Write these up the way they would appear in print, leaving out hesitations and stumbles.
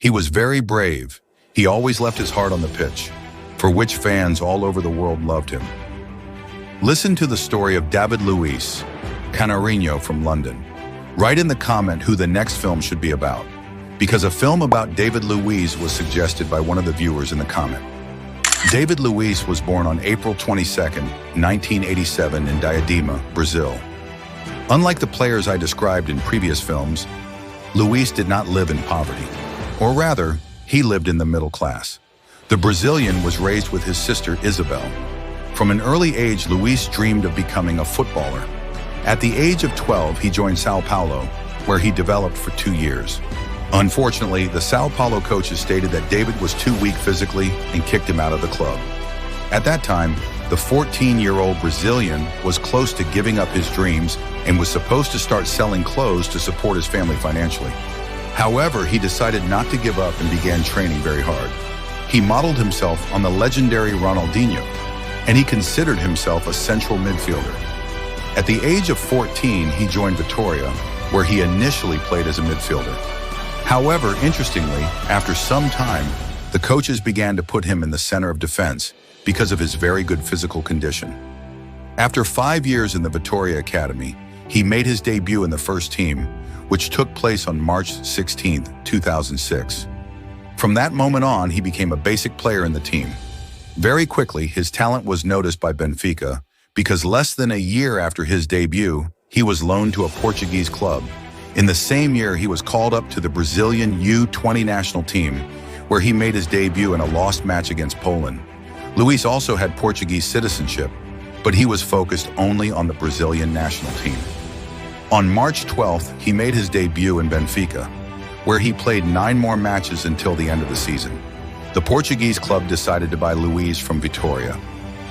He was very brave. He always left his heart on the pitch, for which fans all over the world loved him. Listen to the story of David Luiz, Canarinho from London. Write in the comment who the next film should be about, because a film about David Luiz was suggested by one of the viewers in the comment. David Luiz was born on April 22, 1987 in Diadema, Brazil. Unlike the players I described in previous films, Luiz did not live in poverty, or rather, he lived in the middle class. The Brazilian was raised with his sister Isabel. From an early age, Luiz dreamed of becoming a footballer. At the age of 12, he joined Sao Paulo, where he developed for 2 years. Unfortunately, the Sao Paulo coaches stated that David was too weak physically and kicked him out of the club. At that time, the 14-year-old Brazilian was close to giving up his dreams and was supposed to start selling clothes to support his family financially. However, he decided not to give up and began training very hard. He modeled himself on the legendary Ronaldinho, and he considered himself a central midfielder. At the age of 14, he joined Vitória, where he initially played as a midfielder. However, interestingly, after some time, the coaches began to put him in the center of defense because of his very good physical condition. After 5 years in the Vitória Academy, he made his debut in the first team, which took place on March 16, 2006. From that moment on, he became a basic player in the team. Very quickly, his talent was noticed by Benfica because less than a year after his debut, he was loaned to a Portuguese club. In the same year, he was called up to the Brazilian U20 national team, where he made his debut in a lost match against Poland. Luiz also had Portuguese citizenship, but he was focused only on the Brazilian national team. On March 12th, he made his debut in Benfica, where he played 9 more matches until the end of the season. The Portuguese club decided to buy Luiz from Vitória.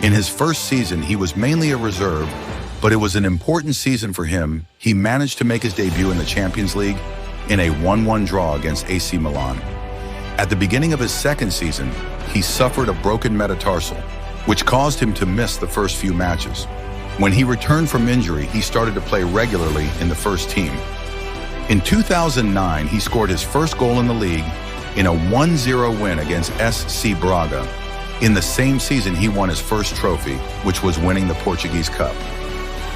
In his first season, he was mainly a reserve, but it was an important season for him. He managed to make his debut in the Champions League in a 1-1 draw against AC Milan. At the beginning of his second season, he suffered a broken metatarsal, which caused him to miss the first few matches. When he returned from injury, he started to play regularly in the first team. In 2009, he scored his first goal in the league in a 1-0 win against SC Braga. In the same season, he won his first trophy, which was winning the Portuguese Cup.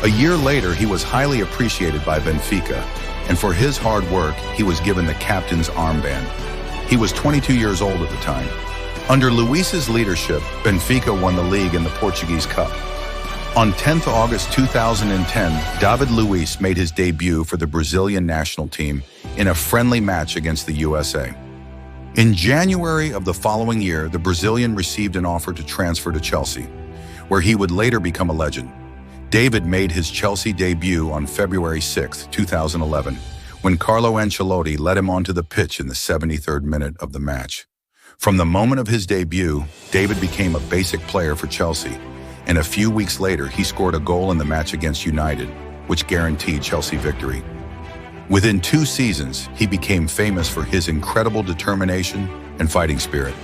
A year later, he was highly appreciated by Benfica, and for his hard work, he was given the captain's armband. He was 22 years old at the time. Under Luiz's leadership, Benfica won the league and the Portuguese Cup. On 10th August 2010, David Luiz made his debut for the Brazilian national team in a friendly match against the USA. In January of the following year, the Brazilian received an offer to transfer to Chelsea, where he would later become a legend. David made his Chelsea debut on February 6, 2011, when Carlo Ancelotti led him onto the pitch in the 73rd minute of the match. From the moment of his debut, David became a basic player for Chelsea, and a few weeks later, he scored a goal in the match against United, which guaranteed Chelsea victory. Within 2 seasons, he became famous for his incredible determination and fighting spirit.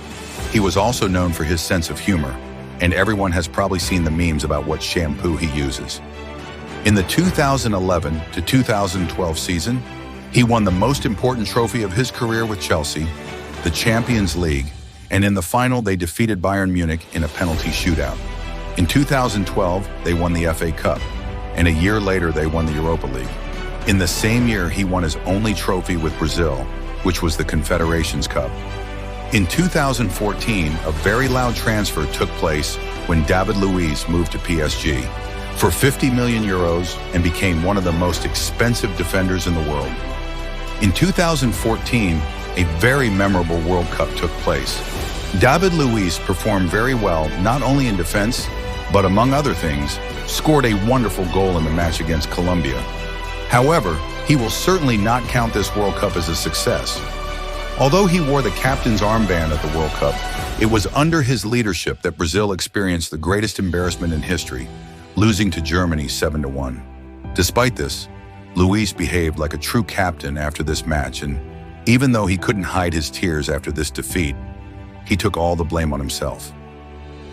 He was also known for his sense of humor, and everyone has probably seen the memes about what shampoo he uses. In the 2011 to 2012 season, he won the most important trophy of his career with Chelsea, the Champions League, and in the final they defeated Bayern Munich in a penalty shootout. In 2012, they won the FA Cup, and a year later they won the Europa League. In the same year, he won his only trophy with Brazil, which was the Confederations Cup. In 2014, a very loud transfer took place when David Luiz moved to PSG for 50 million euros and became one of the most expensive defenders in the world. In 2014, a very memorable World Cup took place. David Luiz performed very well, not only in defense, but among other things, scored a wonderful goal in the match against Colombia. However, he will certainly not count this World Cup as a success. Although he wore the captain's armband at the World Cup, it was under his leadership that Brazil experienced the greatest embarrassment in history, losing to Germany 7-1. Despite this, Luiz behaved like a true captain after this match, and even though he couldn't hide his tears after this defeat, he took all the blame on himself.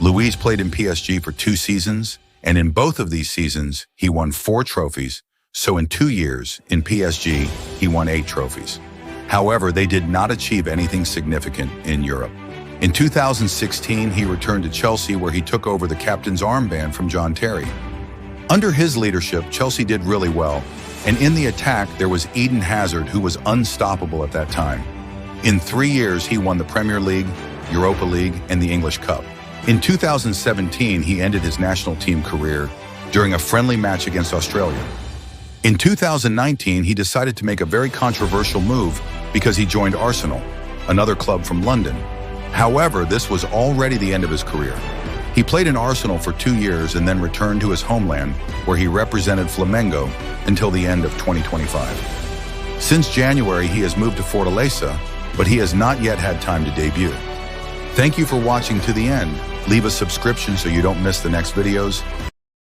Luiz played in PSG for 2 seasons, and in both of these seasons, he won 4 trophies, so in 2 years, in PSG, he won 8 trophies. However, they did not achieve anything significant in Europe. In 2016, he returned to Chelsea where he took over the captain's armband from John Terry. Under his leadership, Chelsea did really well, and in the attack there was Eden Hazard, who was unstoppable at that time. In 3 years, he won the Premier League, Europa League, and the English Cup. In 2017, he ended his national team career during a friendly match against Australia. In 2019, he decided to make a very controversial move because he joined Arsenal, another club from London. However, this was already the end of his career. He played in Arsenal for 2 years and then returned to his homeland, where he represented Flamengo until the end of 2025. Since January, he has moved to Fortaleza, but he has not yet had time to debut. Thank you for watching to the end. Leave a subscription so you don't miss the next videos.